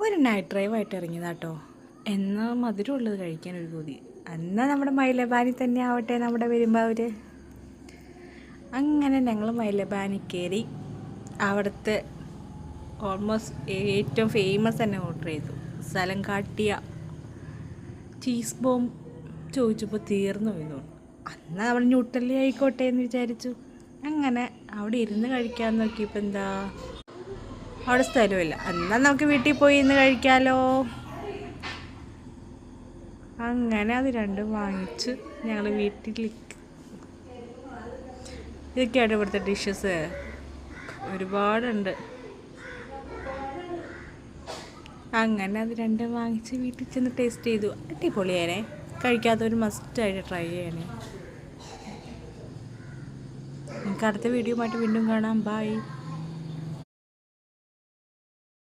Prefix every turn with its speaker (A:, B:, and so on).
A: ഒരു നൈറ്റ് ഡ്രൈവായിട്ട് ഇറങ്ങിയതാട്ടോ. എന്നാൽ മധുരമുള്ളത് കഴിക്കാനൊരു കൊതി. എന്നാൽ നമ്മുടെ മൈലബാനി തന്നെ ആവട്ടെ നമ്മുടെ പെരുമ്പാവൂർ. അങ്ങനെ ഞങ്ങൾ മൈലബാനി കയറി. അവിടുത്തെ ഓൾമോസ്റ്റ് ഏറ്റവും ഫേമസ് തന്നെ ഓർഡർ ചെയ്തു. സ്ഥലം കാട്ടിയ ചീസ് ബോംബ് ചോദിച്ചപ്പോൾ തീർന്നു പോയിരുന്നു. എന്നാൽ അവിടെ ന്യൂട്ടല്ലി ആയിക്കോട്ടെ എന്ന് വിചാരിച്ചു. അങ്ങനെ അവിടെ ഇരുന്ന് കഴിക്കാൻ നോക്കിയപ്പോൾ എന്താ, അവിടെ സ്ഥലമില്ല. എന്നാൽ നമുക്ക് വീട്ടിൽ പോയി ഇന്ന് കഴിക്കാമല്ലോ. അങ്ങനെ അത് രണ്ടും വാങ്ങിച്ച് ഞങ്ങൾ വീട്ടിലേക്ക്. ഇതൊക്കെയാണ് ഇവിടുത്തെ ഡിഷസ്, ഒരുപാടുണ്ട്. അങ്ങനെ അത് രണ്ടും വാങ്ങിച്ച് വീട്ടിൽ ചെന്ന് ടേസ്റ്റ് ചെയ്തു. അടിപൊളിയാണേ. കഴിക്കാത്തവർ മസ്റ്റായിട്ട് ട്രൈ ചെയ്യണേ. നമുക്ക് അടുത്ത വീഡിയോ ആയിട്ട് വീണ്ടും കാണാം. ബൈ.